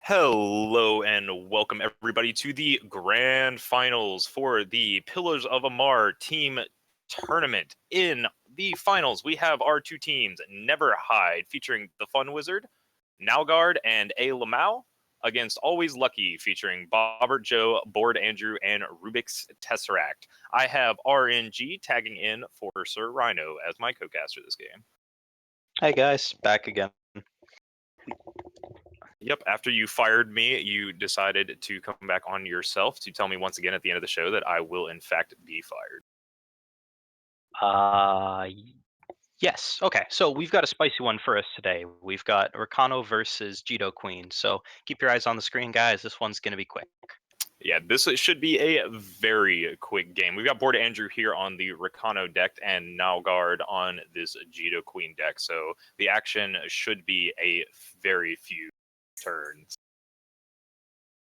Hello and welcome everybody to the grand finals for the Pillars of Amar team tournament. In the finals, we have our two teams, Never Hide, featuring the Fun Wizard, Nowgard, and A. Lamau, against Always Lucky, featuring Bobbert Joe, Bored Andrew, and Rubik's Tesseract. I have aReNGee tagging in for Sir Rhino as my co-caster this game. Hey guys, back again. Yep, after you fired me, you decided to come back on yourself to tell me once again at the end of the show that I will in fact be fired. Uh, yes. Okay, so we've got a spicy one for us today. We've got Rakano versus Jito Queen. So keep your eyes on the screen, guys. This one's gonna be quick. Yeah, this should be a very quick game. We've got Board Andrew here on the Rakano deck and Nowgard on this Jito Queen deck, so the action should be a very few turns.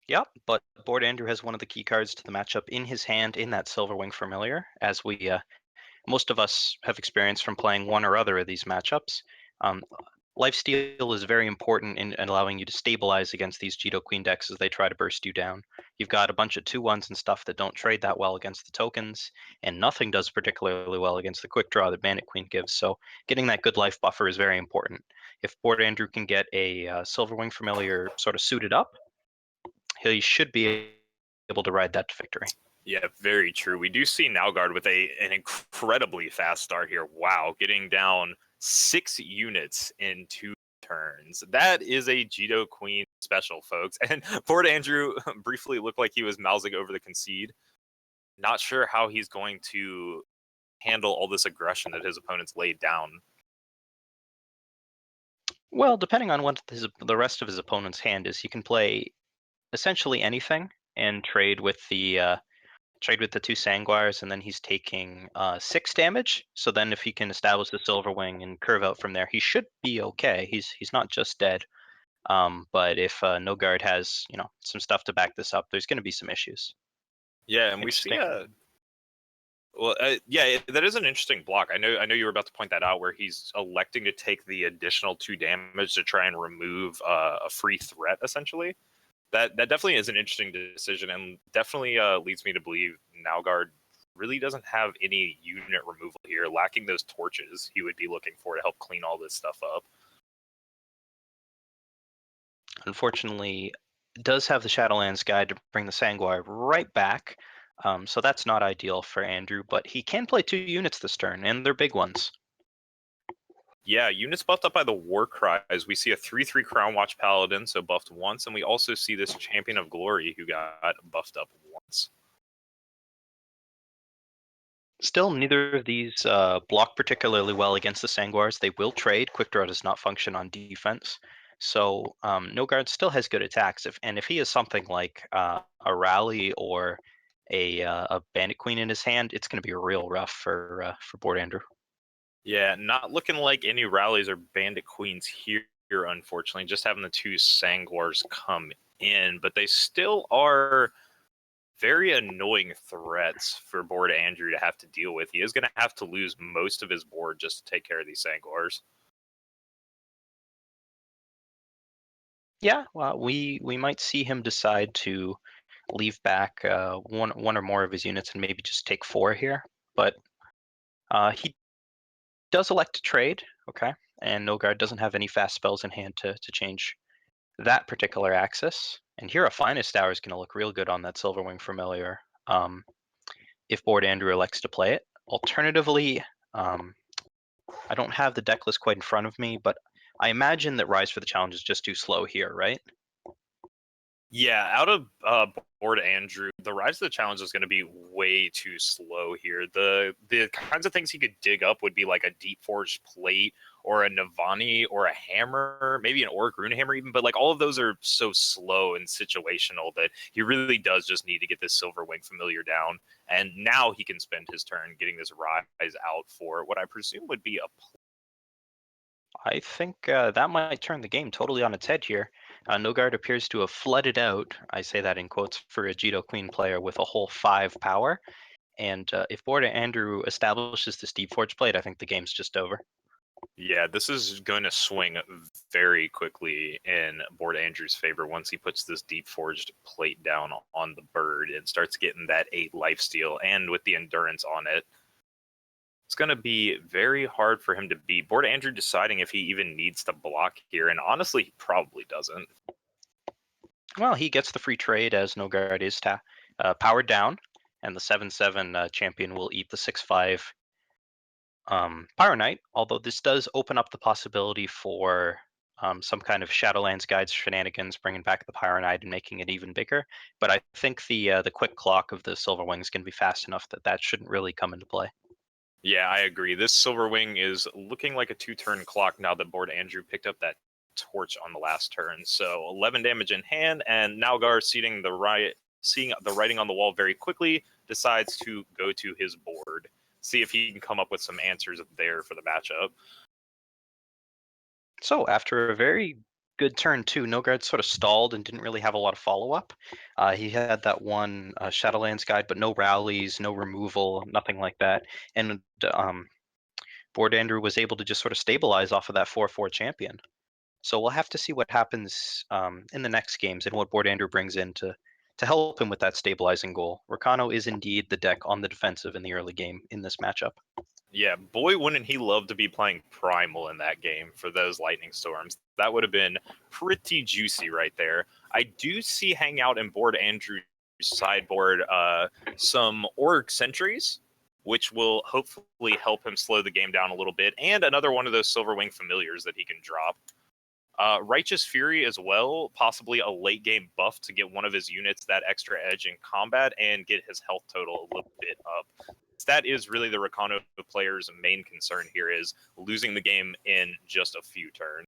Yep, but Board Andrew has one of the key cards to the matchup in his hand in that Silverwing Familiar, as most of us have experienced from playing one or other of these matchups. Um, Lifesteal is very important in allowing you to stabilize against these Jito Queen decks as they try to burst you down. You've got a bunch of 2/1s and stuff that don't trade that well against the tokens, and nothing does particularly well against the quick draw that Bandit Queen gives, so getting that good life buffer is very important. If Board Andrew can get a Silverwing Familiar sort of suited up, he should be able to ride that to victory. Yeah, very true. We do see Nowgard with an incredibly fast start here. Wow, getting down 6 units in 2 turns. That is a Jito Queen special, folks. And Board Andrew briefly looked like he was mousing over the concede. Not sure how he's going to handle all this aggression that his opponents laid down. Well, depending on what the rest of his opponent's hand is, he can play essentially anything and trade with the two Sanguires, and then he's taking 6 damage. So then, if he can establish the Silverwing and curve out from there, he should be okay. He's not just dead. But if No Guard has some stuff to back this up, there's going to be some issues. Yeah, and we see Interesting. that is an interesting block. I know you were about to point that out, where he's electing to take the additional 2 damage to try and remove a free threat, essentially. That definitely is an interesting decision, and definitely leads me to believe Nowgard really doesn't have any unit removal here, lacking those torches he would be looking for to help clean all this stuff up. Unfortunately, does have the Shadowlands guide to bring the Sanguire right back. So that's not ideal for Andrew, but he can play 2 units this turn, and they're big ones. Yeah, units buffed up by the War Cries. We see a 3/3 Crown Watch Paladin, so buffed once, and we also see this Champion of Glory who got buffed up once. Still, neither of these block particularly well against the Sanguars. They will trade. Quick Draw does not function on defense. So No Guard still has good attacks. If he has something like a Rally or a Bandit Queen in his hand, it's going to be real rough for Board Andrew. Yeah, not looking like any rallies or Bandit Queens here, unfortunately. Just having the 2 Sanguars come in, but they still are very annoying threats for Board Andrew to have to deal with. He is going to have to lose most of his board just to take care of these Sanguars. Yeah, well, we might see him decide to leave back one or more of his units and maybe just take 4 here. But he does elect to trade, okay? And No Guard doesn't have any fast spells in hand to change that particular axis. And here a Finest Hour is going to look real good on that Silverwing Familiar if Board Andrew elects to play it. Alternatively, I don't have the deck list quite in front of me, but I imagine that Rise for the Challenge is just too slow here, right? Yeah, out of Board Andrew, the Rise of the Challenge is going to be way too slow here. The kinds of things he could dig up would be like a Deep Forged Plate or a Navani or a Hammer, maybe an Orc Runehammer even, but like all of those are so slow and situational that he really does just need to get this Silverwing Familiar down. And now he can spend his turn getting this Rise out for what I presume would be a I think that might turn the game totally on its head here. No Guard appears to have flooded out, I say that in quotes, for a Jito Queen player with a whole 5 power. And if Board Andrew establishes this Deep Forge Plate, I think the game's just over. Yeah, this is going to swing very quickly in Board Andrew's favor once he puts this deep forged plate down on the bird and starts getting that 8 lifesteal and with the endurance on it. It's going to be very hard for him to beat. Board Andrew deciding if he even needs to block here, and honestly, he probably doesn't. Well, he gets the free trade as No Guard is powered down, and the 7/7 champion will eat the 6/5 Pyro Knight, although this does open up the possibility for some kind of Shadowlands Guides shenanigans, bringing back the Pyro Knight and making it even bigger. But I think the quick clock of the Silver Wings can be fast enough that that shouldn't really come into play. Yeah, I agree. This Silverwing is looking like a 2-turn clock now that Board Andrew picked up that torch on the last turn. So 11 damage in hand, and Nalgar seeing the writing on the wall very quickly, decides to go to his board, see if he can come up with some answers there for the matchup. So after a very good turn two, Nogard sort of stalled and didn't really have a lot of follow up. He had that one Shadowlands guide, but no rallies, no removal, nothing like that. And Board Andrew was able to just sort of stabilize off of that 4/4 champion. So we'll have to see what happens in the next games and what Board Andrew brings in to help him with that stabilizing goal. Rakano is indeed the deck on the defensive in the early game in this matchup. Yeah, boy, wouldn't he love to be playing Primal in that game for those Lightning Storms. That would have been pretty juicy right there. I do see hang out in Board Andrew's sideboard some Orc Sentries, which will hopefully help him slow the game down a little bit, and another one of those Silverwing Familiars that he can drop. Righteous Fury as well, possibly a late game buff to get one of his units that extra edge in combat and get his health total a little bit up. That is really the Rakano player's main concern here, is losing the game in just a few turns.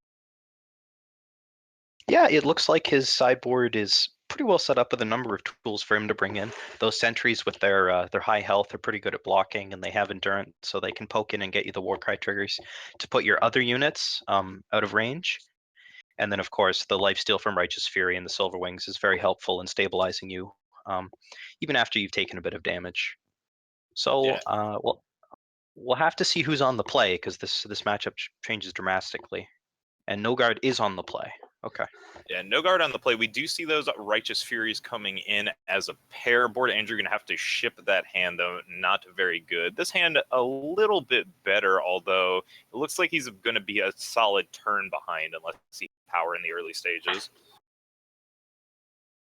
Yeah, it looks like his sideboard is pretty well set up with a number of tools for him to bring in. Those sentries with their high health are pretty good at blocking, and they have endurance, so they can poke in and get you the Warcry triggers to put your other units out of range. And then, of course, the lifesteal from Righteous Fury and the Silver Wings is very helpful in stabilizing you, um, even after you've taken a bit of damage. So, Yeah, we'll have to see who's on the play because this matchup changes dramatically. And No Guard is on the play. Okay. yeah, no guard on the play. We do see those Righteous Furies coming in as a pair. Board Andrew going to have to ship that hand, though. Not very good. This hand a little bit better, although it looks like he's going to be a solid turn behind unless he power in the early stages.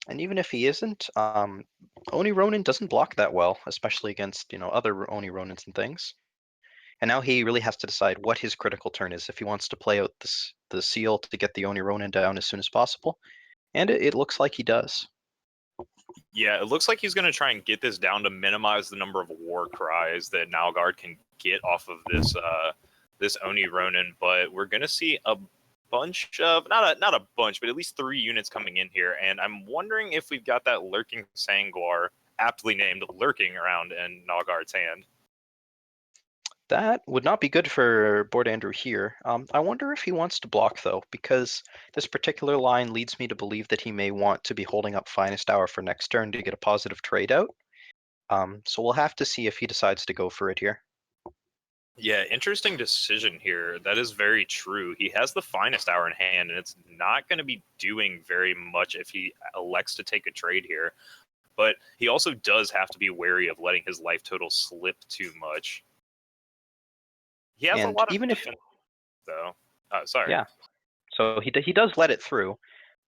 And even if he isn't, Oni Ronin doesn't block that well, especially against other Oni Ronins and things. And now he really has to decide what his critical turn is if he wants to play out the seal to get the Oni Ronin down as soon as possible. And it looks like he does. Yeah, it looks like he's going to try and get this down to minimize the number of war cries that Nalgard can get off of this Oni Ronin, but we're going to see a bunch of not a bunch, but at least 3 units coming in here, and I'm wondering if we've got that lurking Sanguar, aptly named, lurking around in Nalgard's hand. That would not be good for Board Andrew here. I wonder if he wants to block though, because this particular line leads me to believe that he may want to be holding up Finest Hour for next turn to get a positive trade out. So we'll have to see if he decides to go for it here. Yeah, interesting decision here. That is very true. He has the finest hour in hand, and it's not going to be doing very much if he elects to take a trade here. But he also does have to be wary of letting his life total slip too much. He has a And lot of even if defense, though. Sorry. yeah, so he does let it through.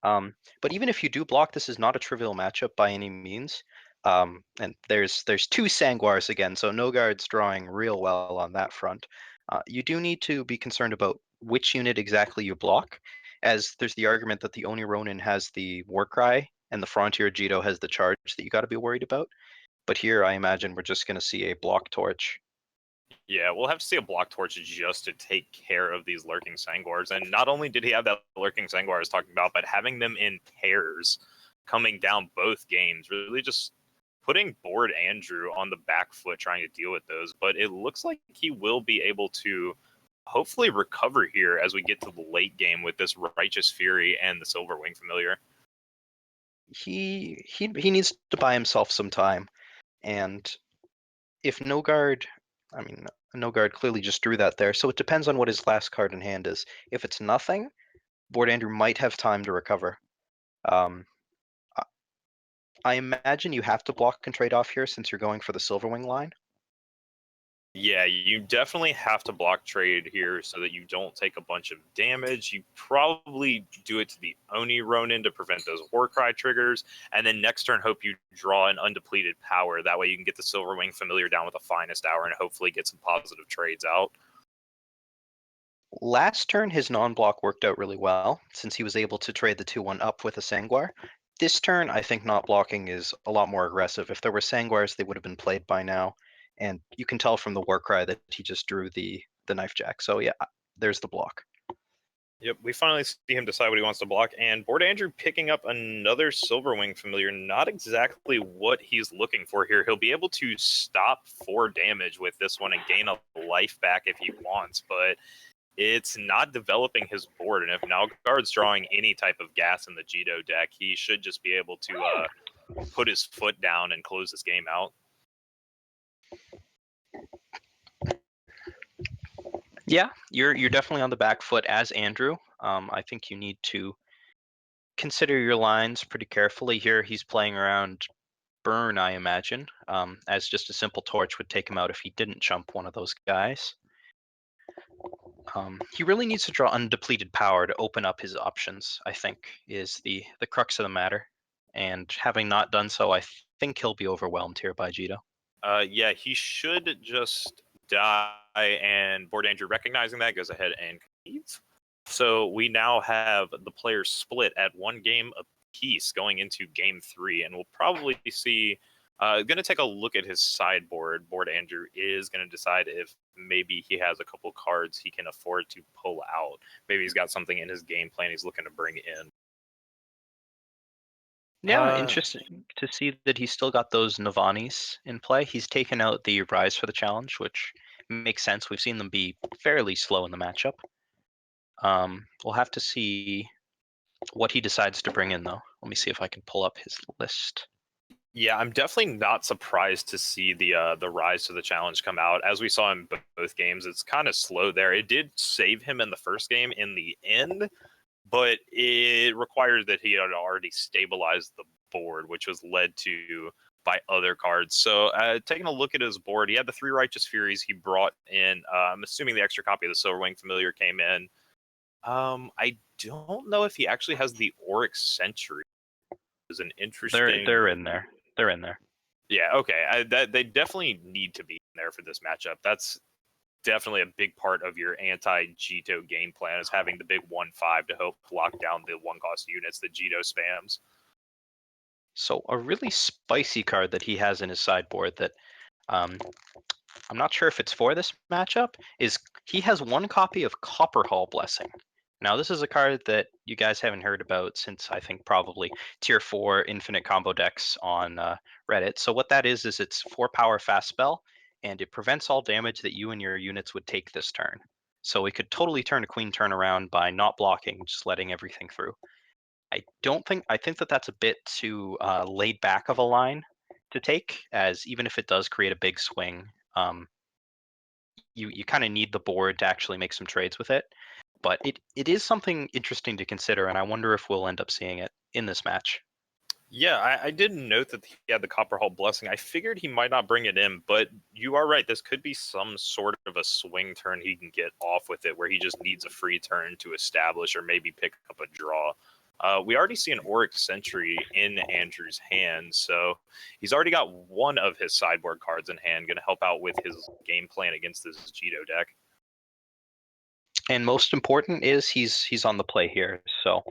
But even if you do block, this is not a trivial matchup by any means. And there's 2 Sanguars again, so Nogard's drawing real well on that front. You do need to be concerned about which unit exactly you block, as there's the argument that the Oni Ronin has the Warcry and the Frontier Jito has the charge that you got to be worried about. But here, I imagine we're just going to see a block torch. Yeah, we'll have to see a block torch just to take care of these lurking Sanguars. And not only did he have that lurking Sanguar I was talking about, but having them in pairs coming down both games, really just putting Board Andrew on the back foot trying to deal with those. But it looks like he will be able to hopefully recover here as we get to the late game with this Righteous Fury and the Silverwing Familiar. He needs to buy himself some time, and if Nogard I mean, no guard clearly just drew that there, so it depends on what his last card in hand is. If it's nothing, Board Andrew might have time to recover. Um, I I imagine you have to block and trade off here since you're going for the Silverwing line. Yeah, you definitely have to block trade here so that you don't take a bunch of damage. You probably do it to the Oni Ronin to prevent those Warcry triggers, and then next turn hope you draw an undepleted power. That way you can get the Silverwing Familiar down with a Finest Hour and hopefully get some positive trades out. Last turn, his non-block worked out really well since he was able to trade the 2/1 up with a Sangwar. This turn, I think not blocking is a lot more aggressive. If there were Sangwars, they would have been played by now, and you can tell from the Warcry that he just drew the Knife Jack. So yeah, there's the block. Yep, we finally see him decide what he wants to block, and Board Andrew picking up another Silverwing Familiar. Not exactly what he's looking for here. He'll be able to stop 4 damage with this one and gain a life back if he wants, but it's not developing his board. And if Nalgard's drawing any type of gas in the Jito deck, he should just be able to put his foot down and close this game out. Yeah, you're definitely on the back foot as Andrew. I think you need to consider your lines pretty carefully here. He's playing around Burn, I imagine, as just a simple torch would take him out if he didn't chump one of those guys. He really needs to draw undepleted power to open up his options, I think, is the crux of the matter. And having not done so, I think he'll be overwhelmed here by Jito. Yeah, he should just die, and Board Andrew recognizing that goes ahead and concedes. So we now have the players split at 1 game apiece going into game 3, and we'll probably see. Going to take a look at his sideboard. Board Andrew is going to decide if maybe he has a couple cards he can afford to pull out. Maybe he's got something in his game plan he's looking to bring in. Yeah, interesting to see that he's still got those Navanis in play. He's taken out the Rise for the Challenge, which makes sense. We've seen them be fairly slow in the matchup. We'll have to see what he decides to bring in, though. Let me see if I can pull up his list. Yeah, I'm definitely not surprised to see the rise to the challenge come out. As we saw in both games, it's kind of slow there. It did save him in the first game in the end, but it required that he had already stabilized the board, which was led to by other cards. So taking a look at his board, he had the 3 Righteous Furies he brought in. I'm assuming the extra copy of the Silverwing Familiar came in. I don't know if he actually has the Auric Sentry. Is an interesting. They're in there. They're in there. Yeah, okay. That they definitely need to be in there for this matchup. That's definitely a big part of your anti-Jito game plan is having the big 1/5 to help lock down the 1-cost units that Jito spams. So a really spicy card that he has in his sideboard that um, I'm not sure if it's for this matchup is he has 1 copy of Copperhall Blessing. Now this is a card that you guys haven't heard about since I think probably tier 4 infinite combo decks on Reddit. So what that is it's 4 power fast spell and it prevents all damage that you and your units would take this turn. So it could totally turn a queen turn around by not blocking, just letting everything through. I think that that's a bit too laid back of a line to take, as even if it does create a big swing, you kind of need the board to actually make some trades with it. But it is something interesting to consider, and I wonder if we'll end up seeing it in this match. Yeah, I did note that he had the Copperhall Blessing. I figured he might not bring it in, but you are right. This could be some sort of a swing turn he can get off with it, where he just needs a free turn to establish or maybe pick up a draw. We already see an Auric Sentry in Andrew's hand, so he's already got one of his sideboard cards in hand, going to help out with his game plan against this Jito deck. And most important is he's on the play here. So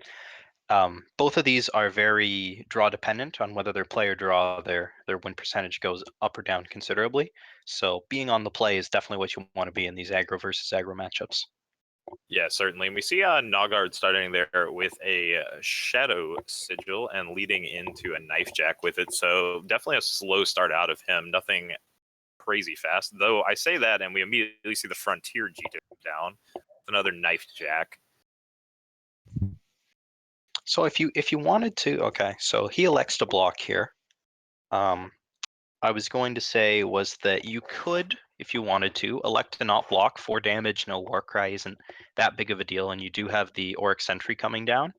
both of these are very draw dependent on whether their play or draw their win percentage goes up or down considerably. So being on the play is definitely what you want to be in these aggro versus aggro matchups. Yeah, certainly. And we see Nogard starting there with a Shadow Sigil and leading into a Knife Jack with it. So definitely a slow start out of him. Nothing crazy fast. Though I say that, and we immediately see the Frontier G2 down. Another Knife Jack. So if you wanted to, okay, so he elects to block here. I was going to say was that you could, if you wanted to, elect to not block. 4 damage, no Warcry isn't that big of a deal, and you do have the Auric Sentry coming down,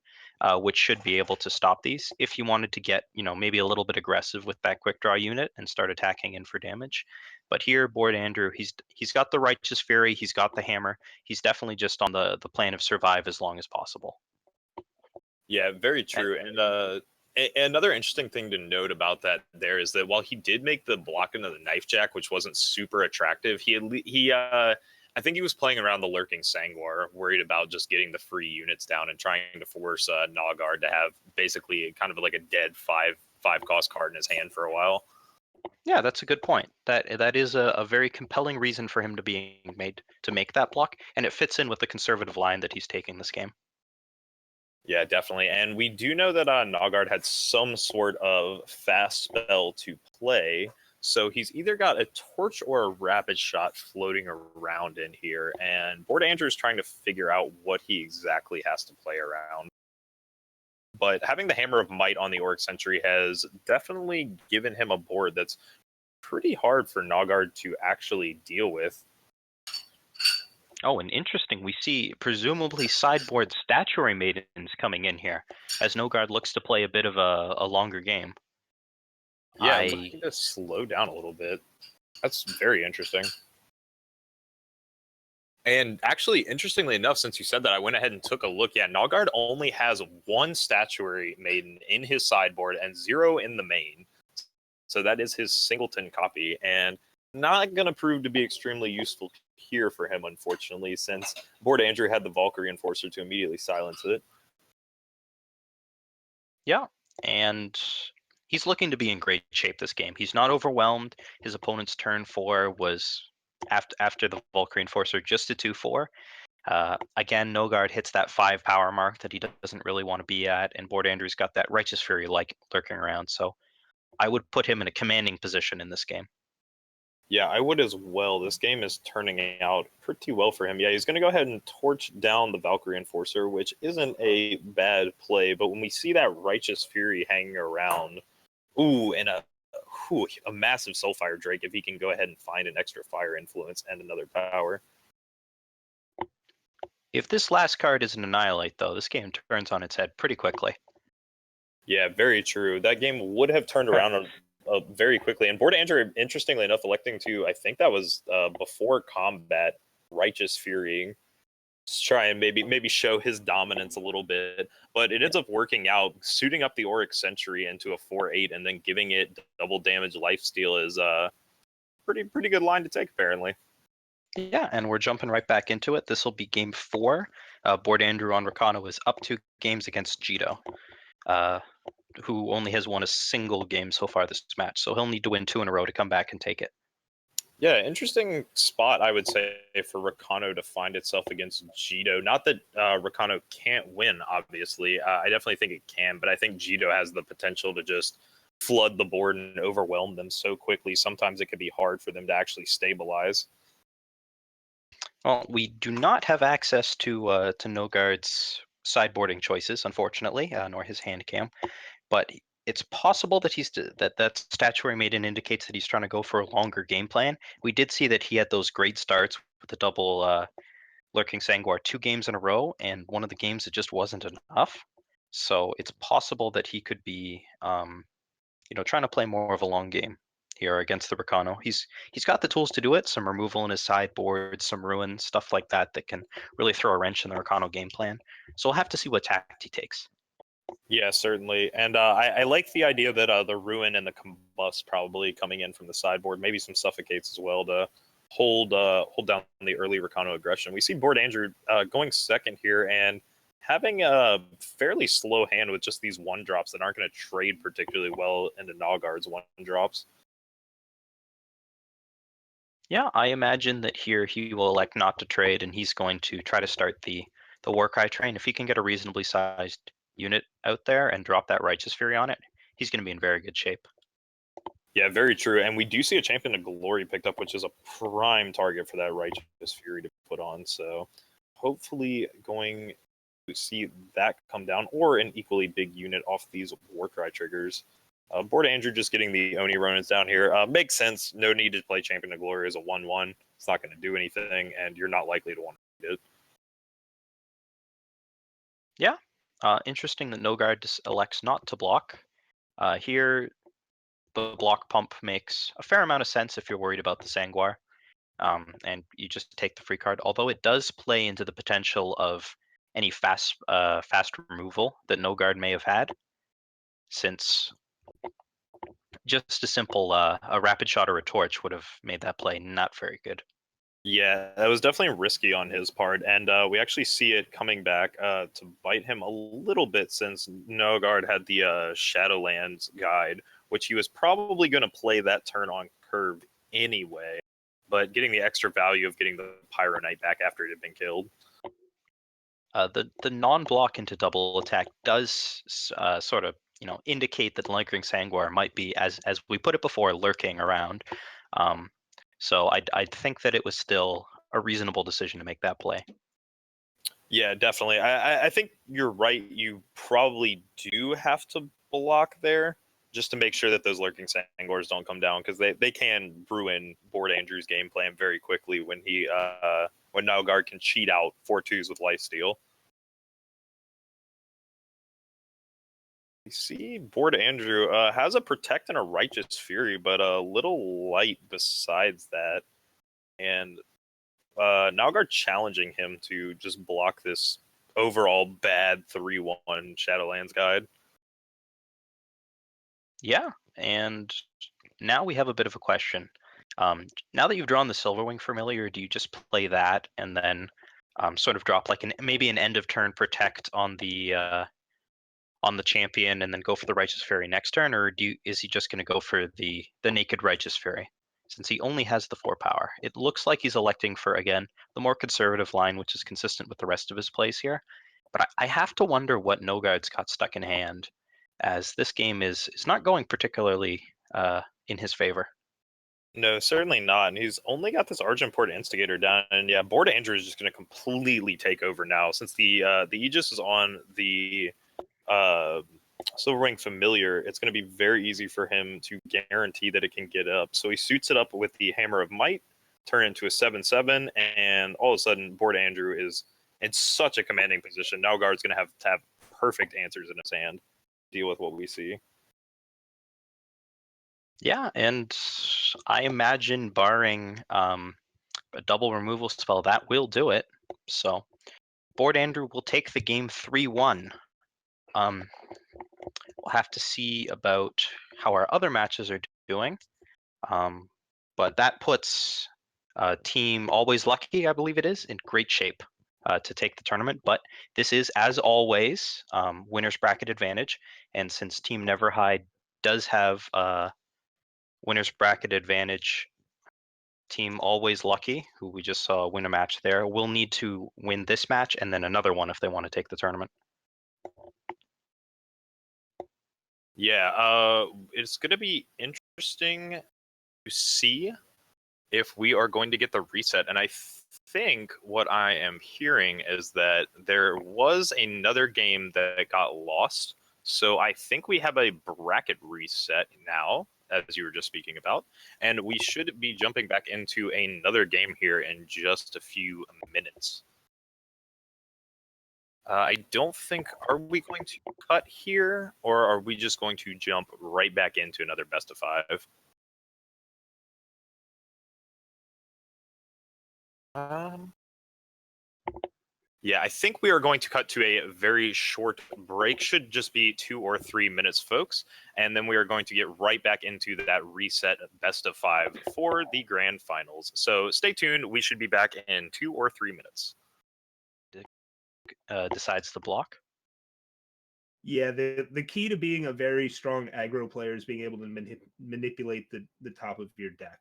which should be able to stop these. If you wanted to get, maybe a little bit aggressive with that quick draw unit and start attacking in for damage. But here, board Andrew, he's got the Righteous Fury, he's got the hammer. He's definitely just on the plan of survive as long as possible. Yeah, very And, true. And another interesting thing to note about that there is that while he did make the block into the knife jack, which wasn't super attractive, I think he was playing around the lurking Sangwar, worried about just getting the free units down and trying to force Nogard to have basically kind of like a dead five cost card in his hand for a while. yeah, that's a good point. That is a very compelling reason for him to be made to make that block, and it fits in with the conservative line that he's taking this game. Yeah, definitely. And we do know that Nogard had some sort of fast spell to play. So he's either got a torch or a rapid shot floating around in here. And Board Andrew is trying to figure out what he exactly has to play around. But having the Hammer of Might on the Auric Sentry has definitely given him a board that's pretty hard for Nogard to actually deal with. Oh, and interesting, we see presumably sideboard Statuary Maidens coming in here, as Nogard looks to play a bit of a longer game. Yeah, I looking to slow down a little bit. That's very interesting. And actually, interestingly enough, since you said that, I went ahead and took a look. Yeah, Nogard only has one Statuary Maiden in his sideboard and 0 in the main. So that is his singleton copy, and not going to prove to be extremely useful here for him, unfortunately, since Board Andrew had the Valkyrie Enforcer to immediately silence it. Yeah, and he's looking to be in great shape this game. He's not overwhelmed. His opponent's turn 4 was after the Valkyrie Enforcer just a 2/4. Again, Nogard hits that 5 power mark that he doesn't really want to be at, and Board Andrew's got that Righteous Fury like lurking around. So I would put him in a commanding position in this game. Yeah, I would as well. This game is turning out pretty well for him. Yeah, he's going to go ahead and torch down the Valkyrie Enforcer, which isn't a bad play. But when we see that Righteous Fury hanging around, and a massive Soulfire Drake, if he can go ahead and find an extra fire influence and another power. If this last card is an Annihilate, though, this game turns on its head pretty quickly. Yeah, very true. That game would have turned around very quickly. And Board Andrew, interestingly enough, electing to, I think that was before combat, Righteous Fury, try and maybe show his dominance a little bit. But it ends up working out. Suiting up the Auric Sentry into a 4/8 and then giving it double damage lifesteal is a pretty good line to take, apparently. Yeah, and we're jumping right back into it. This will be game 4. Board Andrew on Rakano is up 2 games against Jito, who only has won a single game so far this match. So he'll need to win 2 in a row to come back and take it. Yeah, interesting spot, I would say, for Rakano to find itself against Jito. Not that Rakano can't win, obviously. I definitely think it can, but I think Jito has the potential to just flood the board and overwhelm them so quickly. Sometimes it could be hard for them to actually stabilize. Well, we do not have access to Nogard's sideboarding choices, unfortunately, nor his hand cam. But it's possible that that Statuary Maiden indicates that he's trying to go for a longer game plan. We did see that he had those great starts with the double Lurking Sangwar 2 games in a row, and one of the games it just wasn't enough. So it's possible that he could be, trying to play more of a long game here against the Rakano. He's got the tools to do it. Some removal in his sideboard, some ruin, stuff like that that can really throw a wrench in the Rakano game plan. So we'll have to see what tact he takes. Yeah, certainly. And I like the idea that the Ruin and the Combust probably coming in from the sideboard, maybe some Suffocates as well to hold down the early Rakano aggression. We see Board Andrew going second here and having a fairly slow hand with just these 1-drops that aren't going to trade particularly well into Nogard's 1-drops. Yeah, I imagine that here he will elect not to trade, and he's going to try to start the Warcry train. If he can get a reasonably sized unit out there and drop that Righteous Fury on it, he's going to be in very good shape. Yeah, very true. And we do see a Champion of Glory picked up, which is a prime target for that Righteous Fury to put on. So hopefully going to see that come down, or an equally big unit off these Warcry triggers. Board Andrew just getting the Oni Ronins down here. Makes sense. No need to play Champion of Glory as a 1-1. It's not going to do anything, and you're not likely to want to it. Yeah. Interesting that Nogard elects not to block. Here, the block pump makes a fair amount of sense if you're worried about the Sangwar. And you just take the free card. Although it does play into the potential of any fast removal that Nogard may have had, since just a simple a rapid shot or a torch would have made that play not very good. Yeah, that was definitely risky on his part, and we actually see it coming back to bite him a little bit since Nogard had the Shadowlands guide, which he was probably going to play that turn on curve anyway, but getting the extra value of getting the Pyro Knight back after it had been killed. The non-block into double attack does sort of indicate that Lingering Sangwar might be, as we put it before, lurking around. So I think that it was still a reasonable decision to make that play. Yeah, definitely. I think you're right. You probably do have to block there just to make sure that those lurking Sangors don't come down, because they can ruin Board Andrew's game plan very quickly when when Nalgard can cheat out 4/2s with lifesteal. You see, Board Andrew has a Protect and a Righteous Fury, but a little light besides that. And Nalgard challenging him to just block this overall bad 3-1 Shadowlands guide. Yeah, and now we have a bit of a question. Now that you've drawn the Silverwing Familiar, do you just play that and then sort of drop like maybe an end of turn Protect on the champion and then go for the Righteous Fury next turn, or is he just going to go for the naked Righteous Fury? Since he only has the 4 power, it looks like he's electing for, again, the more conservative line, which is consistent with the rest of his plays here. But I have to wonder what Nogard's got stuck in hand, as this game is not going particularly in his favor. No, certainly not. And he's only got this Argentport Instigator down. And yeah, Board Andrew is just going to completely take over now, since the Aegis is on the uh, Silverwing Familiar. It's going to be very easy for him to guarantee that it can get up. So he suits it up with the Hammer of Might, turn into a 7/7, and all of a sudden, Board Andrew is in such a commanding position. Now Guard's going to have perfect answers in his hand to deal with what we see. Yeah, and I imagine barring a double removal spell, that will do it. So Board Andrew will take the game 3-1. We'll have to see about how our other matches are doing. But that puts Team Always Lucky, I believe it is, in great shape to take the tournament. But this is, as always, winner's bracket advantage. And since Team Neverhide does have winner's bracket advantage, Team Always Lucky, who we just saw win a match there, will need to win this match and then another one if they want to take the tournament. Yeah, it's going to be interesting to see if we are going to get the reset. And I think what I am hearing is that there was another game that got lost. So I think we have a bracket reset now, as you were just speaking about. And we should be jumping back into another game here in just a few minutes. I don't think, are we going to cut here, or are we just going to jump right back into another best of 5? Yeah, I think we are going to cut to a very short break. Should just be 2 or 3 minutes, folks. And then we are going to get right back into that reset best of 5 for the grand finals. So stay tuned. We should be back in 2 or 3 minutes. Decides the block. Yeah, the key to being a very strong aggro player is being able to manipulate the top of your deck.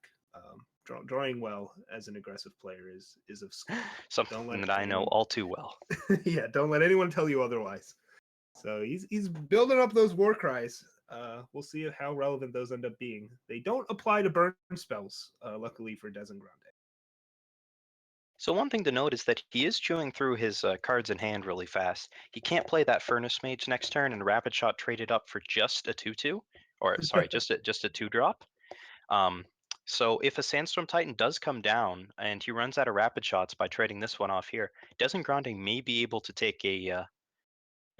Drawing well as an aggressive player is of skill. Something that I know all too well. Yeah, don't let anyone tell you otherwise. So he's building up those war cries. We'll see how relevant those end up being. They don't apply to burn spells, luckily for Des and Grande. So one thing to note is that he is chewing through his cards in hand really fast. He can't play that Furnace Mage next turn and Rapid Shot trade it up for just a 2/2, or sorry, just a 2-drop. So if a Sandstorm Titan does come down and he runs out of rapid shots by trading this one off here, Grande may be able to take an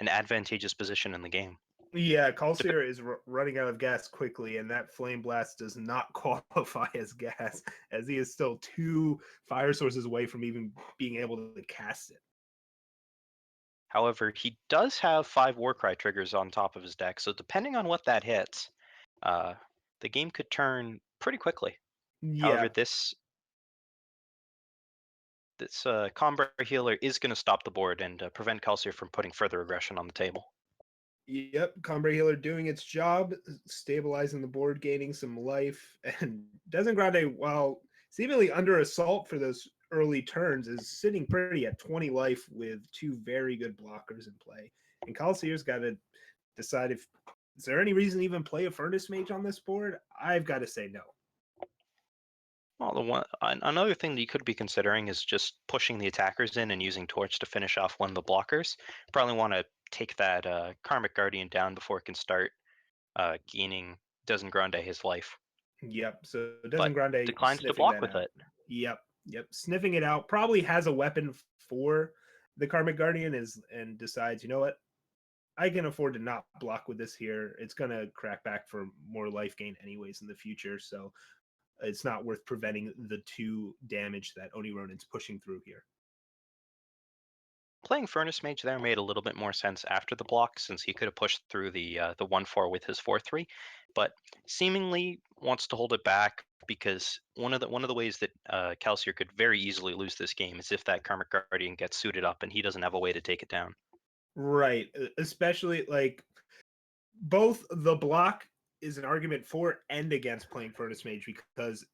advantageous position in the game. Yeah, Calcier is running out of gas quickly, and that Flame Blast does not qualify as gas, as he is still 2 fire sources away from even being able to cast it. However, he does have 5 Warcry triggers on top of his deck, so depending on what that hits, the game could turn pretty quickly. Yeah. However, this Combra Healer is going to stop the board and prevent Calcier from putting further aggression on the table. Yep, Combra Healer doing its job, stabilizing the board, gaining some life, and Grande, while seemingly under assault for those early turns, is sitting pretty at 20 life with 2 very good blockers in play. And Calcier's got to decide if is there any reason to even play a Furnace Mage on this board? I've got to say no. Well, another thing that you could be considering is just pushing the attackers in and using Torch to finish off one of the blockers. Probably want to take that Karmic Guardian down before it can start gaining Grande his life. Yep, so But Grande declines to block with it. Yep, sniffing it out. Probably has a weapon for the Karmic Guardian and decides, you know what? I can afford to not block with this here. It's going to crack back for more life gain anyways in the future, so it's not worth preventing the 2 damage that Oni Ronin's pushing through here. Playing Furnace Mage there made a little bit more sense after the block, since he could have pushed through the 1/4 with his 4/3, but seemingly wants to hold it back because one of the ways that Calcier could very easily lose this game is if that Karmic Guardian gets suited up and he doesn't have a way to take it down. Right, especially like both the block is an argument for and against playing Furnace Mage, because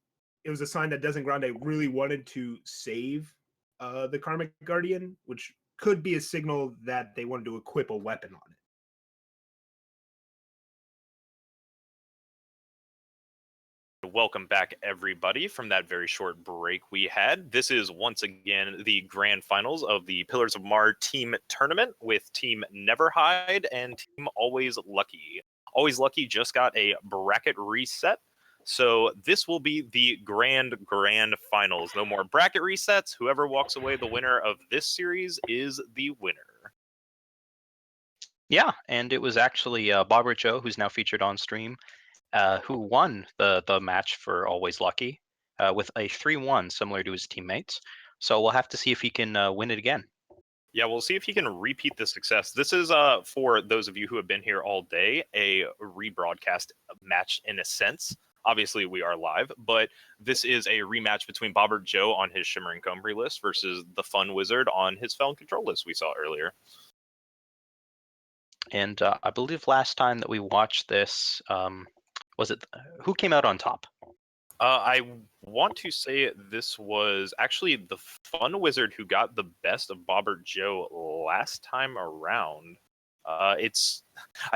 it was a sign that Grande really wanted to save the Karmic Guardian, which could be a signal that they wanted to equip a weapon on it. Welcome back, everybody, from that very short break we had. This is once again the grand finals of the Pillars of Amar team tournament with Team Neverhide and Team Always Lucky. Always Lucky just got a bracket reset, so this will be the grand finals. No more bracket resets. Whoever walks away the winner of this series is the winner. Yeah, and it was actually Bobber Joe, who's now featured on stream, who won the match for Always Lucky with a 3-1, similar to his teammates. So we'll have to see if he can win it again. Yeah, we'll see if he can repeat the success. This is, for those of you who have been here all day, a rebroadcast match in a sense. Obviously, we are live, but this is a rematch between Bobbert Joe on his Shimmering Combry list versus the Fun Wizard on his Felon Control list we saw earlier. And I believe last time that we watched this, was it who came out on top? I want to say this was actually the Fun Wizard who got the best of Bobbert Joe last time around. I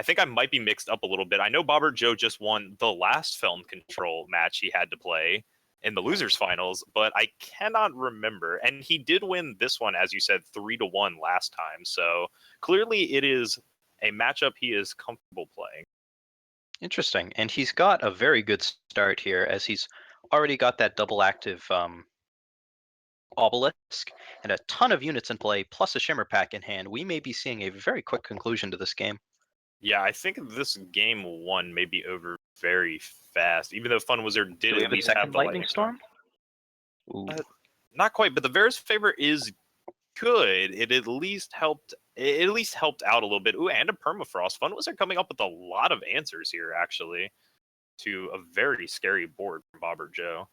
think I might be mixed up a little bit. I know Bobbert Joe just won the last Felon Control match he had to play in the losers finals, but I cannot remember. And he did win this one, as you said, 3-1 last time. So clearly it is a matchup he is comfortable playing. Interesting. And he's got a very good start here, as he's already got that double active obelisk and a ton of units in play, plus a shimmer pack in hand. We may be seeing a very quick conclusion to this game. Yeah, I think this game 1 may be over very fast, even though Fun Wizard did at least have the Lightning Storm. Not quite, but the Varus favor is good. It at least helped out a little bit. Ooh, and a Permafrost. Fun Wizard coming up with a lot of answers here, actually, to a very scary board from Bobbert Joe,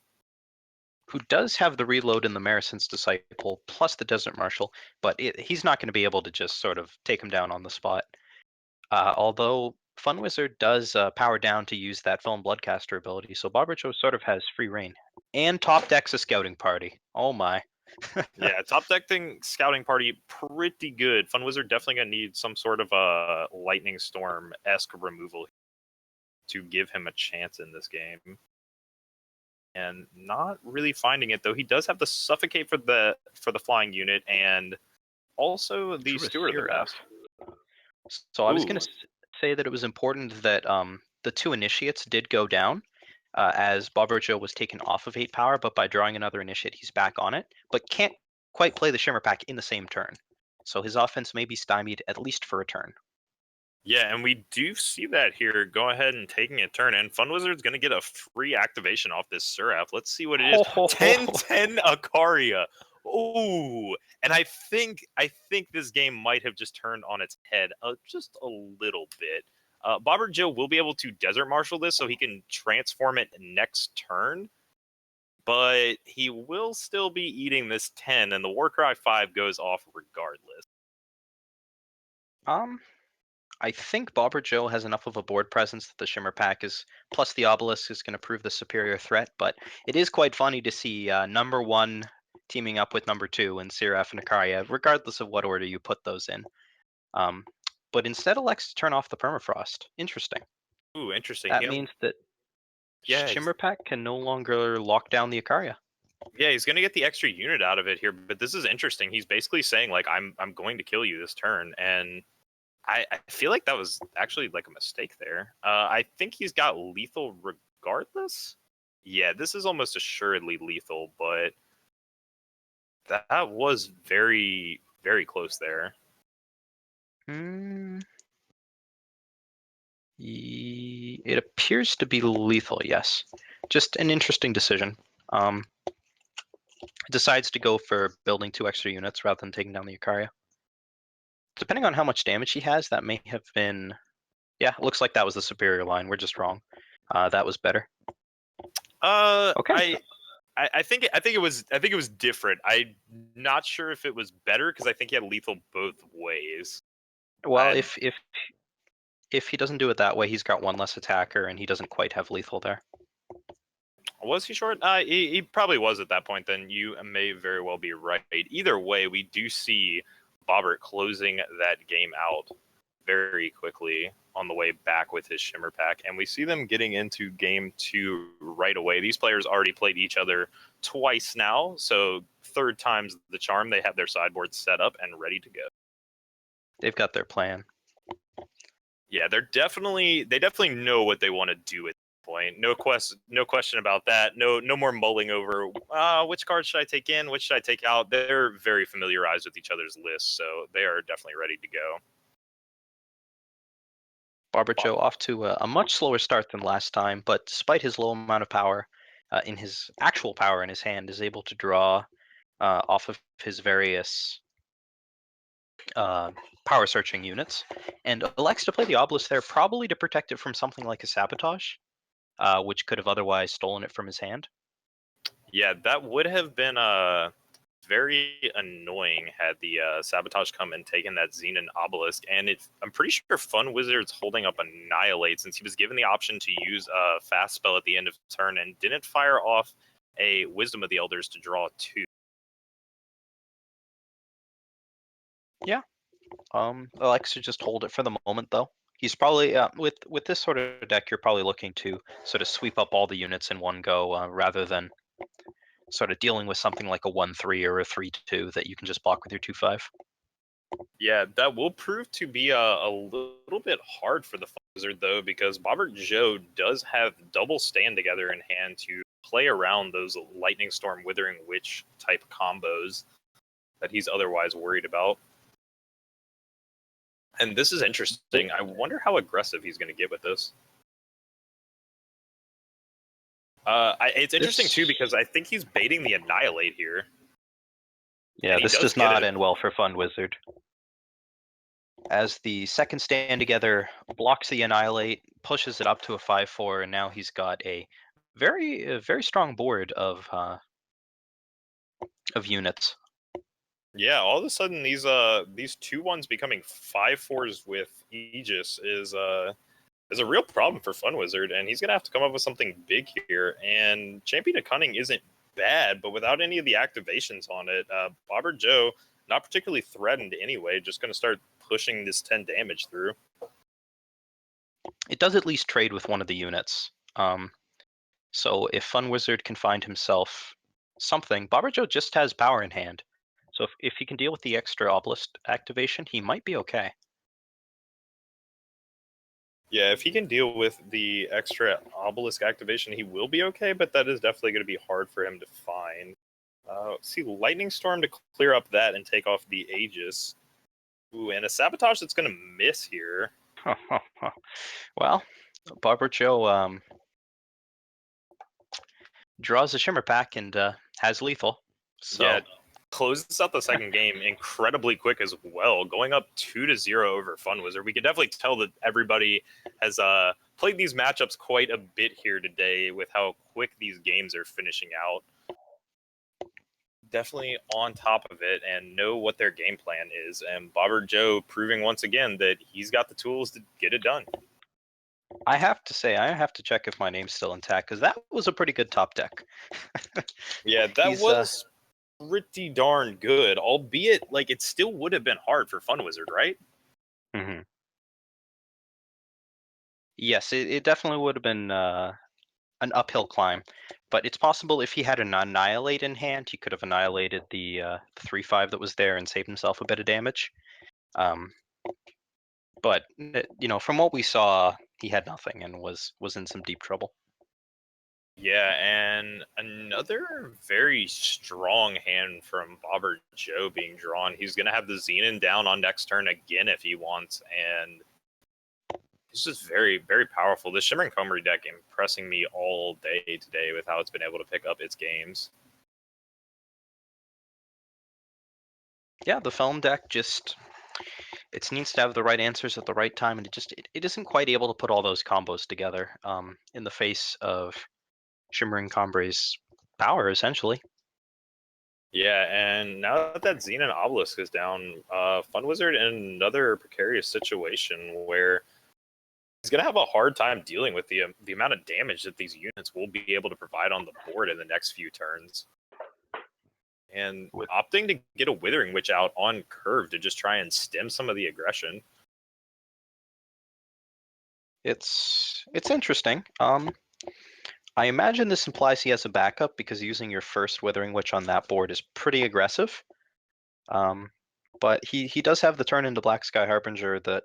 who does have the reload in the Marison's Disciple plus the Desert Marshal, but he's not going to be able to just sort of take him down on the spot. Although Fun Wizard does power down to use that Felon Bloodcaster ability, so Bobbert Joe sort of has free reign. And top decks a Scouting Party. Oh my. Yeah, top decking Scouting Party, pretty good. Fun Wizard definitely going to need some sort of a Lightning Storm-esque removal to give him a chance in this game. And not really finding it, though. He does have the Suffocate for the flying unit, and also the Steward of the Past. So I was going to say that it was important that the 2 initiates did go down, as Bobbert was taken off of 8 power, but by drawing another initiate, he's back on it, but can't quite play the Shimmer Pack in the same turn. So his offense may be stymied at least for a turn. Yeah, and we do see that here. Go ahead and taking a turn, and Fun Wizard's going to get a free activation off this Seraph. Let's see what it is. 10-10 Akaria. Ooh, and I think this game might have just turned on its head just a little bit. Bobbert Joe will be able to Desert Marshal this, so he can transform it next turn, but he will still be eating this 10, and the Warcry 5 goes off regardless. I think Bobbert Joe has enough of a board presence that the Shimmer Pack is, plus the Obelisk is going to prove the superior threat, but it is quite funny to see number 1 teaming up with number 2 in Seraph and Akaria, regardless of what order you put those in. But instead elects to turn off the Permafrost. Interesting. Ooh, interesting. That means that Shimmer Pack can no longer lock down the Akaria. Yeah, he's going to get the extra unit out of it here, but this is interesting. He's basically saying, like, I'm going to kill you this turn, and I feel like that was actually like a mistake there. I think he's got lethal regardless. Yeah, this is almost assuredly lethal, but that was very, very close there. It appears to be lethal, yes. Just an interesting decision. Decides to go for building 2 extra units rather than taking down the Akaria. Depending on how much damage he has, that may have been... Yeah, it looks like that was the superior line. We're just wrong. That was better. Okay. I think it was different. I'm not sure if it was better because I think he had lethal both ways. Well, if he doesn't do it that way, he's got 1 less attacker, and he doesn't quite have lethal there. Was he short? He probably was at that point. Then you may very well be right. Either way, we do see Bobbert closing that game out very quickly on the way back with his Shimmer Pack, and we see them getting into game 2 right away. These players already played each other twice now, so 3rd time's the charm. They have their sideboard set up and ready to go. They've got their plan. Yeah, they definitely know what they want to do at this point. No question about that. No more mulling over which cards should I take in, which should I take out. They're very familiarized with each other's lists, so they are definitely ready to go. Bobbert Joe off to a much slower start than last time, but despite his low amount of power, in his actual power in his hand, is able to draw off of his various power searching units, and elects to play the Obelisk there, probably to protect it from something like a Sabotage, which could have otherwise stolen it from his hand. Yeah, that would have been very annoying had the Sabotage come and taken that Xenon Obelisk, and I'm pretty sure Fun Wizard's holding up Annihilate since he was given the option to use a fast spell at the end of the turn and didn't fire off a Wisdom of the Elders to draw 2. Yeah. Alex should just hold it for the moment, though. He's probably with this sort of deck, you're probably looking to sort of sweep up all the units in one go, rather than sort of dealing with something like a 1/3 or a 3/2 that you can just block with your 2/5. Yeah, that will prove to be a little bit hard for the Fun Wizard, though, because Bobbert Joe does have double Stand Together in hand to play around those Lightning Storm, Withering Witch type combos that he's otherwise worried about. And this is interesting. I wonder how aggressive he's going to get with this. It's interesting, too, because I think he's baiting the Annihilate here. Yeah, this does not end well for Fun Wizard. As the second Stand Together blocks the Annihilate, pushes it up to a 5/4, and now he's got a very strong board of units. Yeah, all of a sudden these 2/1s becoming 5/4s with Aegis is a real problem for Fun Wizard, and he's gonna have to come up with something big here. And Champion of Cunning isn't bad, but without any of the activations on it, Bobbert Joe not particularly threatened anyway. Just gonna start pushing this 10 damage through. It does at least trade with one of the units. So if Fun Wizard can find himself something, Bobbert Joe just has power in hand. So if he can deal with the extra Obelisk activation, he might be okay. Yeah, if he can deal with the extra obelisk activation, he will be okay, but that is definitely going to be hard for him to find. See, Lightning Storm to clear up that and take off the Aegis. Ooh, and a Sabotage that's going to miss here. Well, Barber Joe draws a Shimmer Pack and has lethal. So Yeah, closes out the second game incredibly quick as well, going up 2-0 over Fun Wizard. We can definitely tell that everybody has played these matchups quite a bit here today with how quick these games are finishing out. Definitely on top of it and know what their game plan is. And Bobber Joe proving once again that he's got the tools to get it done. I have to say, I have to check if my name's still intact, because that was a pretty good top deck. Yeah, that He's, was pretty darn good, albeit like it still would have been hard for Fun Wizard, right? Mhm. Yes, it definitely would have been an uphill climb, but it's possible if he had an Annihilate in hand, he could have annihilated the 3/5 that was there and saved himself a bit of damage. But from what we saw, he had nothing and was in some deep trouble. Yeah, and another very strong hand from Bobber Joe being drawn. He's going to have the Xenon down on next turn again if he wants, and it's just very, very powerful. The Shimmering Comrie deck impressing me all day today with how it's been able to pick up its games. Yeah, the Felm deck it needs to have the right answers at the right time, and it isn't quite able to put all those combos together in the face of Shimmering Combrie's power, essentially. Yeah, and now that Xenon Obelisk is down, Fun Wizard in another precarious situation where he's going to have a hard time dealing with the amount of damage that these units will be able to provide on the board in the next few turns. And opting to get a Withering Witch out on curve to just try and stem some of the aggression. It's interesting. I imagine this implies he has a backup, because using your first Withering Witch on that board is pretty aggressive. But he does have the turn into Black Sky Harbinger that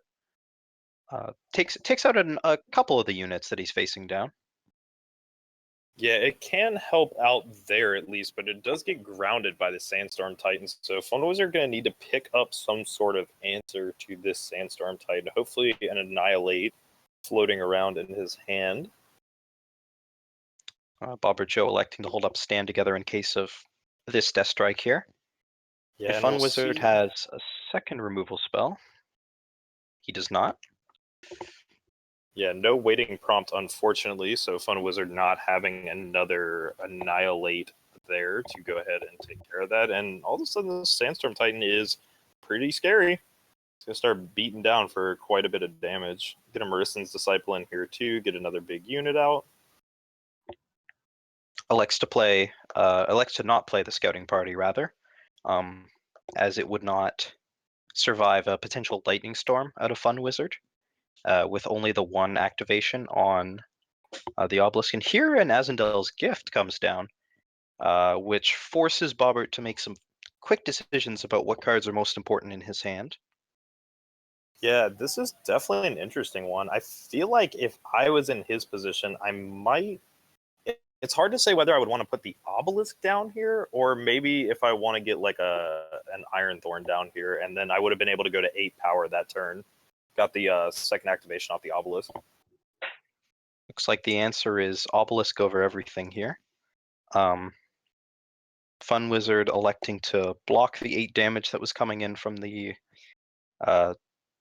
takes out a couple of the units that he's facing down. Yeah, it can help out there at least, but it does get grounded by the Sandstorm Titans. So Fun Wizard going to need to pick up some sort of answer to this Sandstorm Titan. Hopefully an Annihilate floating around in his hand. Bobber Joe electing to hold up Stand Together in case of this Death Strike here. Yeah, If and Fun we'll Wizard see. has a second removal spell, he does not. Yeah, no waiting prompt, unfortunately. So Fun Wizard not having another Annihilate there to go ahead and take care of that. And all of a sudden, the Sandstorm Titan is pretty scary. It's going to start beating down for quite a bit of damage. Get a Marissan's Disciple in here, too. Get another big unit out. Elects to not play the Scouting Party, rather, as it would not survive a potential Lightning Storm out of Fun Wizard, with only the one activation on the Obelisk. And here an Azendel's Gift comes down, which forces Bobbert to make some quick decisions about what cards are most important in his hand. Yeah, this is definitely an interesting one. I feel like if I was in his position, I might. It's hard to say whether I would want to put the Obelisk down here, or maybe if I want to get like an Iron Thorn down here, and then I would have been able to go to 8 power that turn. Got the second activation off the Obelisk. Looks like the answer is Obelisk over everything here. Fun Wizard electing to block the 8 damage that was coming in from the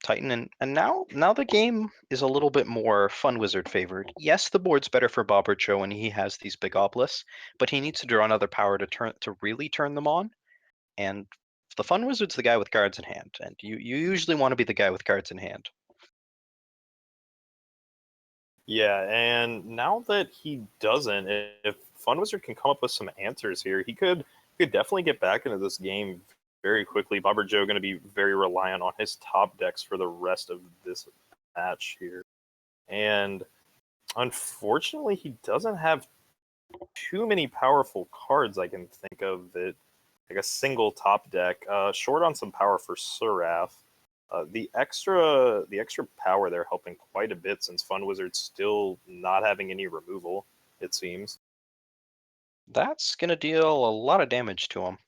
Titan, and now the game is a little bit more Fun Wizard favored. Yes, the board's better for Bobber Joe and he has these big obelisks, but he needs to draw another power to really turn them on. And the Fun Wizard's the guy with cards in hand, and you usually want to be the guy with cards in hand. Yeah, and now that he doesn't, if Fun Wizard can come up with some answers here, he could definitely get back into this game very quickly. Bobber Joe going to be very reliant on his top decks for the rest of this match here. And unfortunately, he doesn't have too many powerful cards I can think of that, like a single top deck. Short on some power for Seraph. The extra power there helping quite a bit since Fun Wizard's still not having any removal, it seems. That's going to deal a lot of damage to him.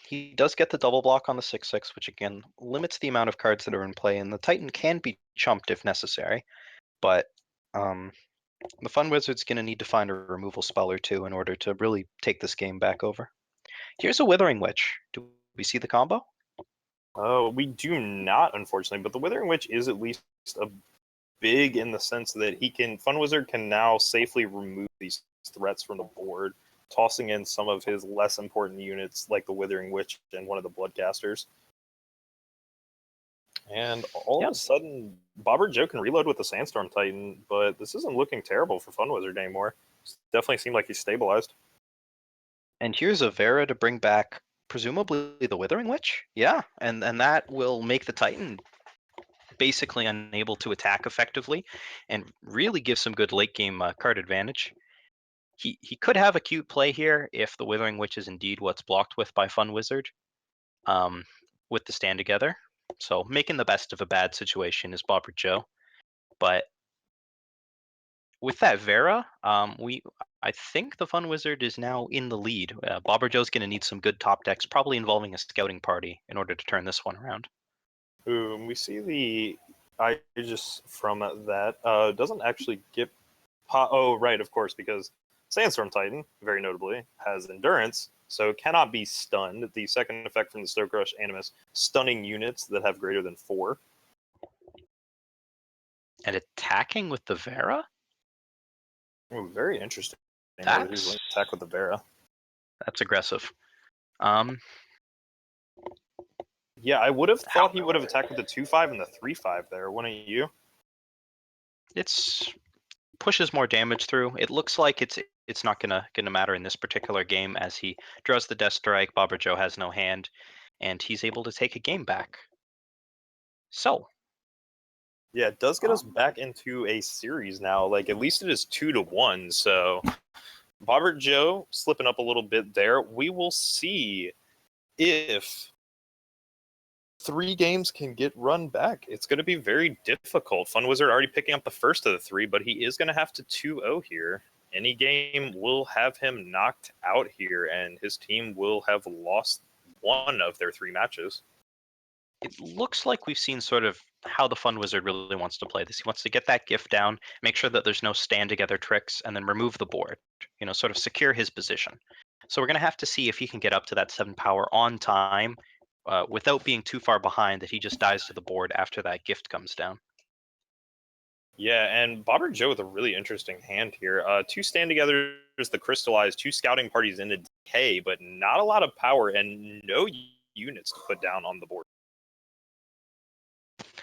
He does get the double block on the 6/6, which again limits the amount of cards that are in play, and the Titan can be chumped if necessary. But the Fun Wizard's going to need to find a removal spell or two in order to really take this game back over. Here's a Withering Witch. Do we see the combo? We do not, unfortunately, but the Withering Witch is at least a big in the sense that Fun Wizard can now safely remove these threats from the board, tossing in some of his less important units like the Withering Witch and one of the Bloodcasters. And all of a sudden, Bobber Joe can reload with the Sandstorm Titan, but this isn't looking terrible for Fun Wizard anymore. Definitely seemed like he's stabilized. And here's a Vera to bring back presumably the Withering Witch. Yeah, and that will make the Titan basically unable to attack effectively and really give some good late game card advantage. He could have a cute play here if the Withering Witch is indeed what's blocked with by Fun Wizard with the stand together. So making the best of a bad situation is Bobber Joe. But with that Vera, I think the Fun Wizard is now in the lead. Bobber Joe's going to need some good top decks, probably involving a scouting party in order to turn this one around. We see the Aegis from that doesn't actually get oh right, of course, because Sandstorm Titan, very notably, has endurance, so cannot be stunned. The second effect from the Stoke Rush Animus, stunning units that have greater than 4. And attacking with the Vera? Ooh, very interesting. That's Attack with the Vera. That's aggressive. Yeah, I would have thought he would have attacked with the 2/5 and the 3/5 there, wouldn't you? It's pushes more damage through. It looks like it's not gonna matter in this particular game as he draws the Death Strike. Bobber Joe has no hand, and he's able to take a game back. So yeah, it does get us back into a series now. Like at least it is 2-1. So Bobber Joe slipping up a little bit there. We will see if 3 games can get run back. It's going to be very difficult. Fun Wizard already picking up the first of the 3, but he is going to have to 2-0 here. Any game will have him knocked out here, and his team will have lost one of their 3 matches. it looks like we've seen sort of how the Fun Wizard really wants to play this. He wants to get that gift down, make sure that there's no stand together tricks, and then remove the board. Sort of secure his position. So we're going to have to see if he can get up to that 7 power on time without being too far behind that he just dies to the board after that gift comes down. Yeah, and Bobber Joe with a really interesting hand here. 2 stand togethers, the crystallized, 2 scouting parties into decay, but not a lot of power and no units to put down on the board.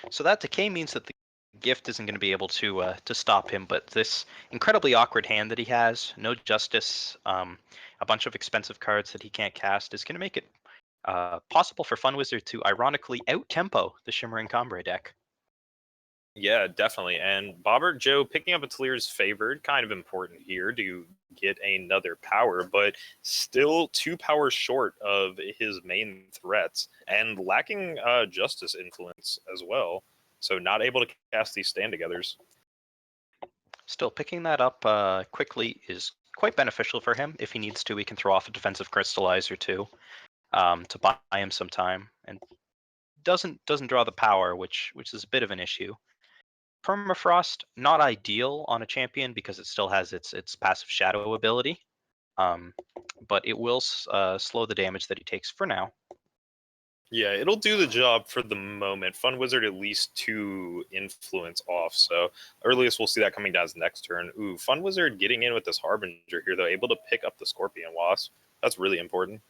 So that decay means that the gift isn't going to be able to stop him, but this incredibly awkward hand that he has, no justice, a bunch of expensive cards that he can't cast, is going to make it possible for Fun Wizard to ironically out-tempo the Shimmering Combre deck. Yeah, definitely. And Bobber Joe picking up a Talir's favored, kind of important here to get another power, but still 2 powers short of his main threats and lacking justice influence as well. So not able to cast these stand togethers. Still, picking that up quickly is quite beneficial for him. If he needs to, he can throw off a defensive crystallize or 2 to buy him some time, and doesn't draw the power, which is a bit of an issue. Permafrost, not ideal on a champion because it still has its passive shadow ability, but it will slow the damage that he takes for now. Yeah, it'll do the job for the moment. Fun Wizard at least 2 influence off, so earliest we'll see that coming down his next turn. Ooh, Fun Wizard getting in with this Harbinger here, though, able to pick up the Scorpion Wasp. That's really important.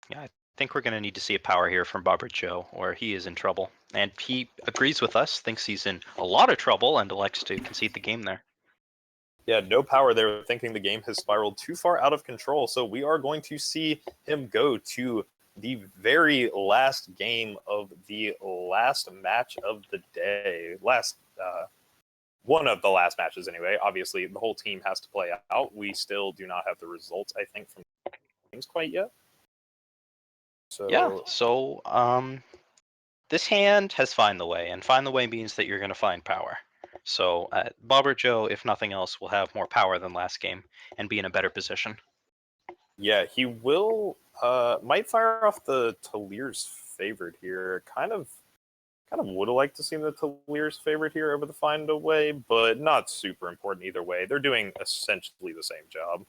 Yeah, I think we're going to need to see a power here from Bobber Joe, or he is in trouble. And he agrees with us, thinks he's in a lot of trouble, and elects to concede the game there. Yeah, no power there, thinking the game has spiraled too far out of control, so we are going to see him go to the very last game of the last match of the day. One of the last matches, anyway. Obviously, the whole team has to play out. We still do not have the results, I think, from the games quite yet. So This hand has Find the Way, and Find the Way means that you're going to find power. So Bobber Joe, if nothing else, will have more power than last game and be in a better position. Yeah, he will might fire off the Talir's favorite here. Kind of would have liked to see the Talir's favorite here over the Find a Way, but not super important either way. They're doing essentially the same job.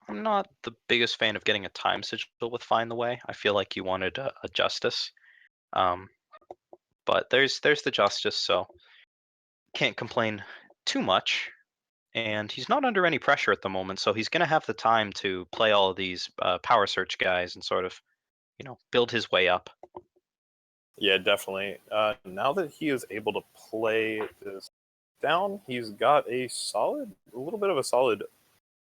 I'm not the biggest fan of getting a time sigil with Find the Way. I feel like you wanted a Justice. But there's the Justice, so can't complain too much. And he's not under any pressure at the moment, so he's going to have the time to play all of these power search guys and sort of, build his way up. Yeah, definitely. Now that he is able to play this down, he's got a little bit of a solid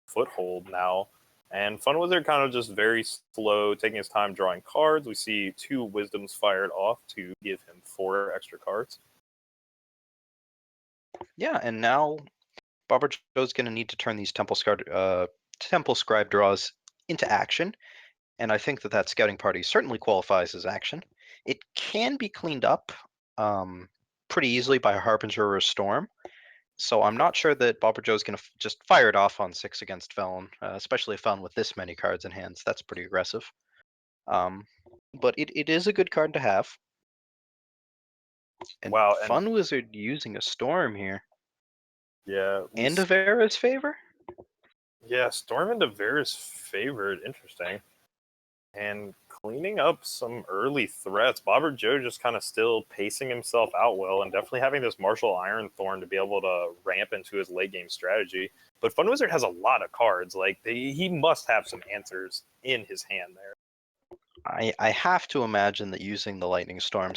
foothold now. And Fun Wizard kind of just very slow, taking his time drawing cards. We see 2 Wisdoms fired off to give him 4 extra cards. Yeah, and now Bobber Joe's going to need to turn these Temple Scribe draws into action, and I think that Scouting Party certainly qualifies as action. It can be cleaned up pretty easily by a Harbinger or a Storm, so I'm not sure that Bobber Joe's going to just fire it off on 6 against Felon, especially a Felon with this many cards in hands. That's pretty aggressive. But it is a good card to have. And Wow, Fun Wizard using a Storm here. yeah, And a Vera's favor? yeah, Storm into Vera's favorite. Interesting. And cleaning up some early threats. Bobber Joe just kind of still pacing himself out well and definitely having this Martial Ironthorn to be able to ramp into his late game strategy. But Fun Wizard has a lot of cards. Like he must have some answers in his hand there. I have to imagine that using the Lightning Storm,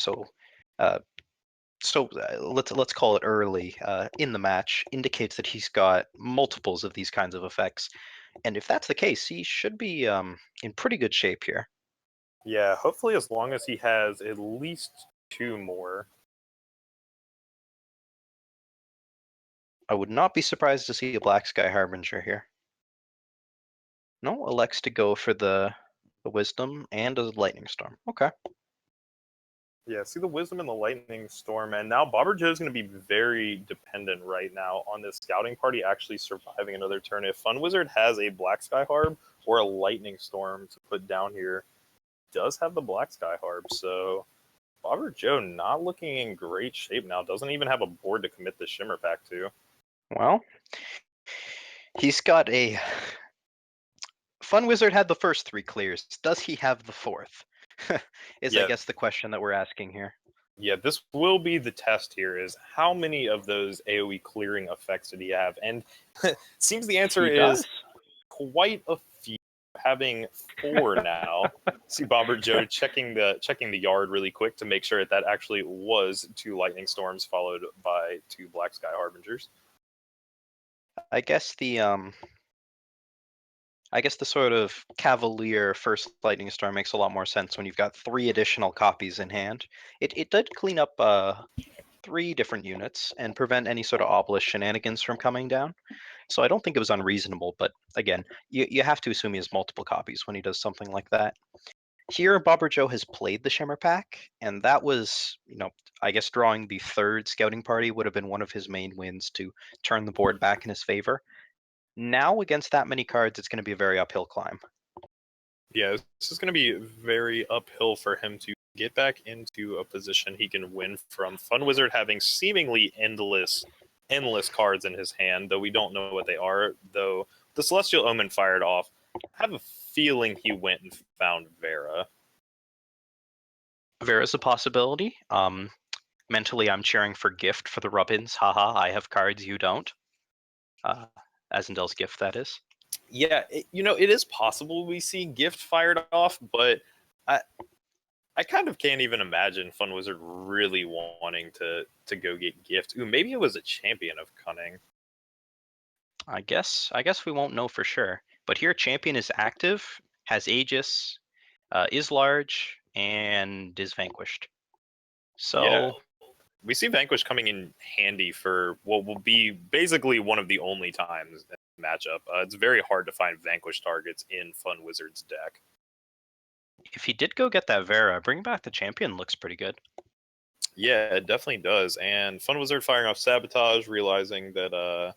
let's call it early in the match, indicates that he's got multiples of these kinds of effects. And if that's the case, he should be in pretty good shape here. Yeah, hopefully as long as he has at least 2 more. I would not be surprised to see a Black Sky Harbinger here. No, elects to go for the Wisdom and a Lightning Storm. Okay. Yeah, see the Wisdom and the Lightning Storm, and now Bobber Joe is going to be very dependent right now on this Scouting Party actually surviving another turn. If Fun Wizard has a Black Sky Harb or a Lightning Storm to put down here, does have the Black Sky Harb, so Bobber Joe not looking in great shape now. Doesn't even have a board to commit the Shimmer Pack to. Well, he's got a... Fun Wizard had the first 3 clears. Does he have the 4th? Is, Yeah. I guess, the question that we're asking here. Yeah, this will be the test here, is how many of those AoE clearing effects did he have? And seems the answer is quite a few, having 4 now. See Bobber Joe checking the yard really quick to make sure that actually was 2 Lightning Storms followed by 2 Black Sky Harbingers. I guess the sort of cavalier first Lightning Storm makes a lot more sense when you've got 3 additional copies in hand. It did clean up 3 different units and prevent any sort of obelisk shenanigans from coming down. So I don't think it was unreasonable, but again, you have to assume he has multiple copies when he does something like that. Here, Bobber Joe has played the Shimmer Pack, and that was, I guess drawing the 3rd Scouting Party would have been one of his main wins to turn the board back in his favor. Now, against that many cards, it's going to be a very uphill climb. Yeah, this is going to be very uphill for him to get back into a position he can win from. Fun Wizard having seemingly endless cards in his hand, though we don't know what they are. Though the Celestial Omen fired off, I have a feeling he went and found Vera. Vera's a possibility. Mentally, I'm cheering for Gift for the Rubbins. Haha, I have cards you don't. Azendel's Gift, that is. Yeah, it is possible we see Gift fired off, but I kind of can't even imagine Fun Wizard really wanting to go get Gift. Ooh, maybe it was a Champion of Cunning. I guess we won't know for sure. But here, Champion is active, has Aegis, is large, and is vanquished. So yeah. We see Vanquish coming in handy for what will be basically one of the only times in the matchup. It's very hard to find Vanquish targets in Fun Wizard's deck. If he did go get that Vera, bring back the champion looks pretty good. Yeah, it definitely does. And Fun Wizard firing off Sabotage, realizing that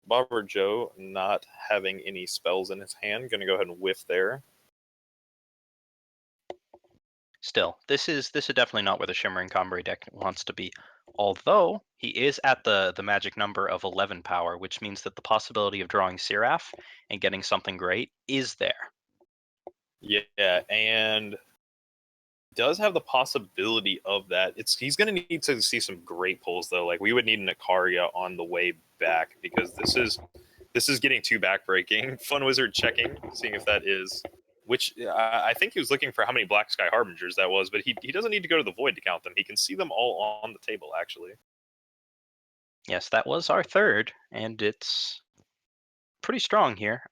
Bobber Joe not having any spells in his hand, gonna go ahead and whiff there. Still, this is definitely not where the Shimmering Combrei deck wants to be. Although he is at the magic number of 11 power, which means that the possibility of drawing Seraph and getting something great is there. Yeah, and does have the possibility of that. He's going to need to see some great pulls though. Like we would need an Ikaria on the way back because this is getting too backbreaking. Fun Wizard checking, seeing if that is which I think he was looking for how many Black Sky Harbingers that was, but he doesn't need to go to the Void to count them. He can see them all on the table actually. Yes, that was our third, and it's pretty strong here.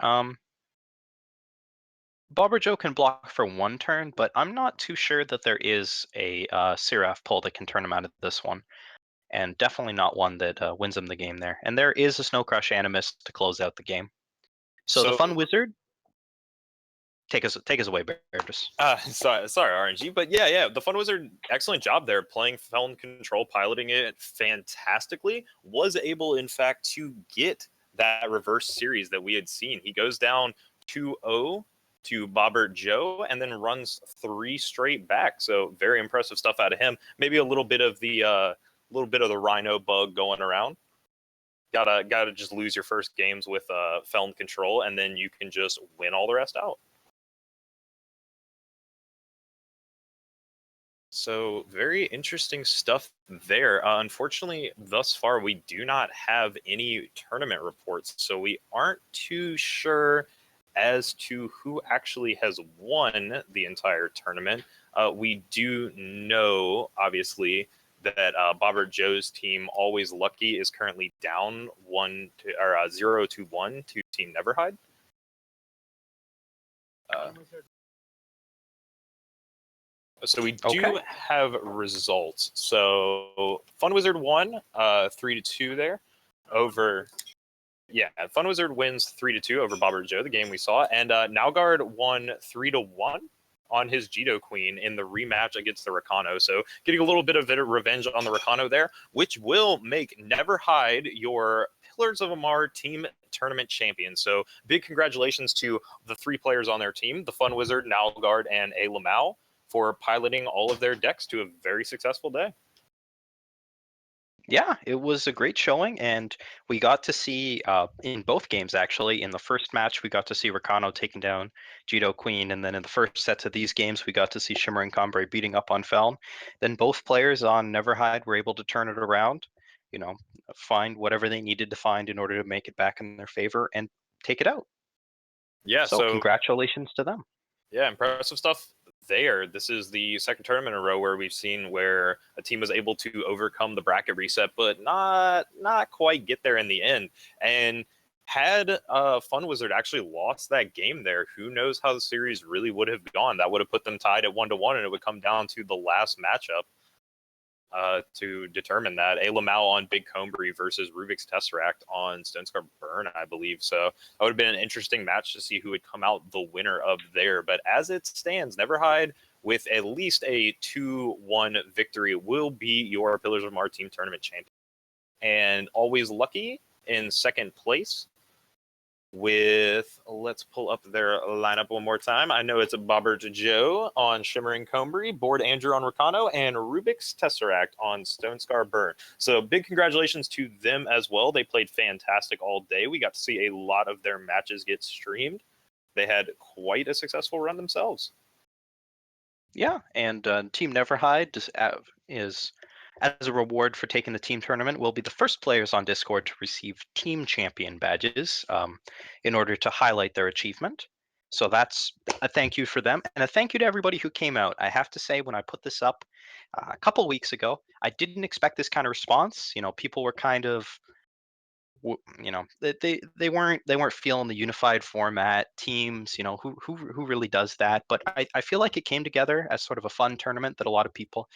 Bobber Joe can block for one turn, but I'm not too sure that there is a Seraph pull that can turn him out of this one, and definitely not one that wins him the game there. And there is a Snow Crush Animus to close out the game. So the Fun Wizard, take us away, Beardus. Sorry, aReNGee, but yeah, the Fun Wizard, excellent job there, playing Felon Control, piloting it fantastically. Was able, in fact, to get that reverse series that we had seen. He goes down 2-0 to Bobbert Joe and then runs 3 straight back. So very impressive stuff out of him. Maybe a little bit of the Rhino bug going around. Gotta just lose your first games with Felon Control, and then you can just win all the rest out. So very interesting stuff there. Unfortunately, thus far, we do not have any tournament reports, so we aren't too sure as to who actually has won the entire tournament. We do know, obviously, that Bobbert Joe's team, Always Lucky, is currently down 0-1 to Team Neverhide. So we do have results. So Fun Wizard won 3-2 there over. Yeah, Fun Wizard wins 3-2 over Bobber Joe, the game we saw, and Nowgard won 3-1 on his Jito Queen in the rematch against the Rakano. So getting a little bit of revenge on the Rakano there, which will make Neverhide your Pillars of Amar team tournament champion. So big congratulations to the 3 players on their team, the Fun Wizard, Nowgard, and A Lamau, for piloting all of their decks to a very successful day. Yeah, it was a great showing, and we got to see in both games actually. In the first match, we got to see Rakano taking down Jito Queen, and then in the first sets of these games, we got to see Shimmering Combrei beating up on Feln. Then both players on Neverhide were able to turn it around, find whatever they needed to find in order to make it back in their favor and take it out. Yeah, so congratulations to them. Yeah, impressive stuff there. This is the second tournament in a row where we've seen where a team was able to overcome the bracket reset, but not quite get there in the end. And had Fun Wizard actually lost that game there, who knows how the series really would have gone. That would have put them tied at 1-1, and it would come down to the last matchup to determine that. A Lamau on Big Combrei versus Rubik's Tesseract on Stonescar Burn, I believe. So that would have been an interesting match to see who would come out the winner of there. But as it stands, Neverhide, with at least a 2-1 victory, will be your Pillars of Amar team tournament champion. And Always Lucky in second place with, let's pull up their lineup one more time. I know it's a Bobbert Joe on Shimmering Combrei, Board Andrew on Rakano, and Rubik's Tesseract on Stonescar Burn. So big congratulations to them as well. They played fantastic all day. We got to see a lot of their matches get streamed. They had quite a successful run themselves. Yeah, and Team Neverhide is, as a reward for taking the team tournament, will be the first players on Discord to receive team champion badges in order to highlight their achievement. So that's a thank you for them, and a thank you to everybody who came out. I have to say, when I put this up a couple weeks ago, I didn't expect this kind of response. People were kind of they weren't feeling the unified format teams. Who really does that? But I feel like it came together as sort of a fun tournament that a lot of people,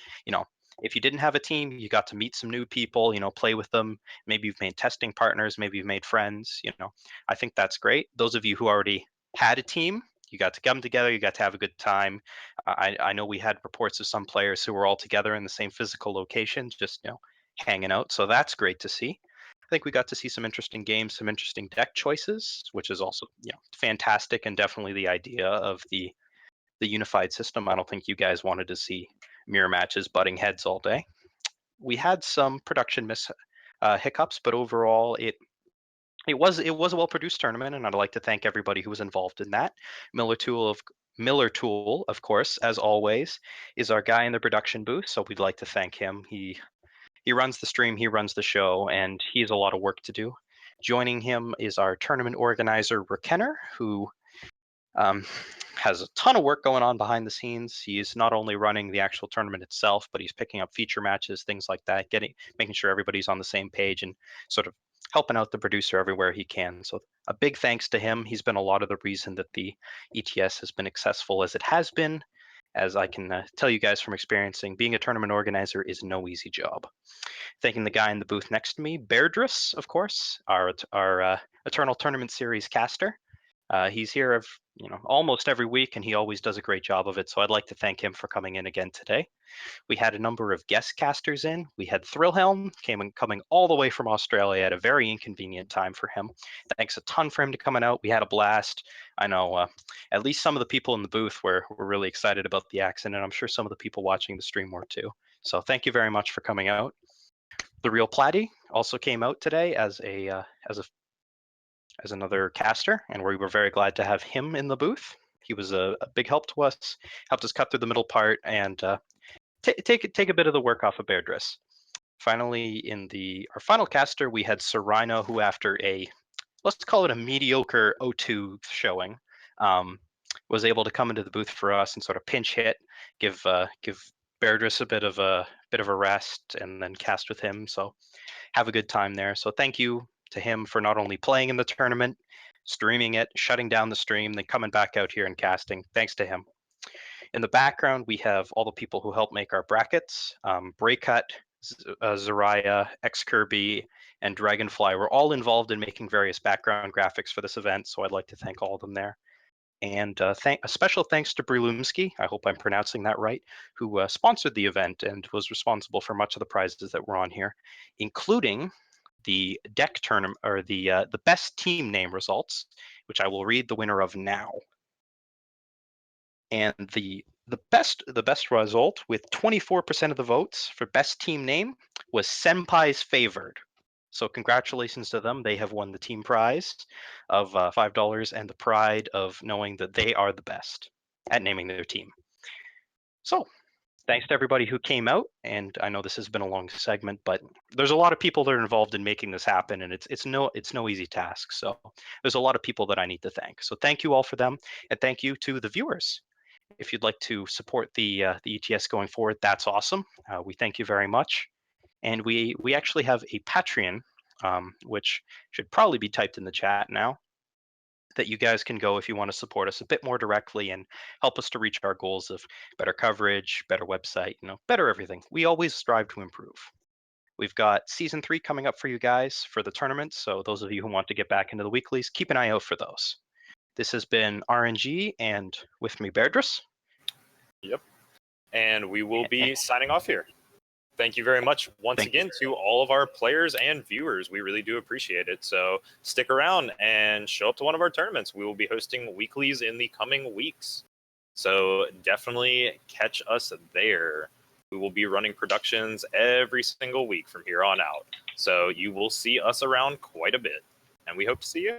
if you didn't have a team, you got to meet some new people, play with them. Maybe you've made testing partners, maybe you've made friends. I think that's great. Those of you who already had a team, You got to come together. You got to have a good time. I know we had reports of some players who were all together in the same physical location, just hanging out. So that's great to see. I think we got to see some interesting games, some interesting deck choices, which is also fantastic, and definitely the idea of the unified system. I don't think you guys wanted to see mirror matches butting heads all day. We had some production hiccups, but overall it was a well produced tournament, and I'd like to thank everybody who was involved in that. Miller Tool, of course, as always, is our guy in the production booth, so we'd like to thank him. He runs the stream, he runs the show, and he has a lot of work to do. Joining him is our tournament organizer, Rakenner, who has a ton of work going on behind the scenes. He's not only running the actual tournament itself, but he's picking up feature matches, things like that, making sure everybody's on the same page and sort of helping out the producer everywhere he can. So a big thanks to him. He's been a lot of the reason that the ETS has been successful as it has been. As I can tell you guys from experiencing, being a tournament organizer is no easy job. Thanking the guy in the booth next to me, Beardris, of course, our Eternal Tournament Series caster. He's here almost every week, and he always does a great job of it. So I'd like to thank him for coming in again today. We had a number of guest casters in. We had Thrillhelm coming all the way from Australia at a very inconvenient time for him. Thanks a ton for him to coming out. We had a blast. I know at least some of the people in the booth were really excited about the accent, and I'm sure some of the people watching the stream were too. So thank you very much for coming out. The Real Platy also came out today as another caster, and we were very glad to have him in the booth. He was a big help to us, helped us cut through the middle part, and take a bit of the work off of Beardris. Finally, in our final caster, we had Sir Rhino, who after let's call it a mediocre O2 showing, was able to come into the booth for us and sort of pinch hit, give Beardris a bit of a rest, and then cast with him. So have a good time there. So thank you to him for not only playing in the tournament, streaming it, shutting down the stream, then coming back out here and casting. Thanks to him. In the background, we have all the people who help make our brackets. Braycut, Zariah, X-Kirby, and Dragonfly were all involved in making various background graphics for this event, so I'd like to thank all of them there. And a special thanks to Brylumski, I hope I'm pronouncing that right, who sponsored the event and was responsible for much of the prizes that were on here, including the deck tournament, or the best team name results, which I will read the winner of now. And the best result, with 24% of the votes for best team name, was Senpai's Favored. So congratulations to them. They have won the team prize of $5 and the pride of knowing that they are the best at naming their team. So thanks to everybody who came out. And I know this has been a long segment, but there's a lot of people that are involved in making this happen, and it's no easy task. So there's a lot of people that I need to thank. So thank you all for them, and thank you to the viewers. If you'd like to support the ETS going forward, that's awesome. We thank you very much. And we actually have a Patreon, which should probably be typed in the chat now, that you guys can go if you want to support us a bit more directly and help us to reach our goals of better coverage, better website, better everything. We always strive to improve. We've got Season 3 coming up for you guys for the tournament, so those of you who want to get back into the weeklies, keep an eye out for those. This has been aReNGee, and with me, Beardris. Yep. And we will be signing off here. Thank you very much once again to all of our players and viewers. We really do appreciate it. So stick around and show up to one of our tournaments. We will be hosting weeklies in the coming weeks. So definitely catch us there. We will be running productions every single week from here on out. So you will see us around quite a bit. And we hope to see you.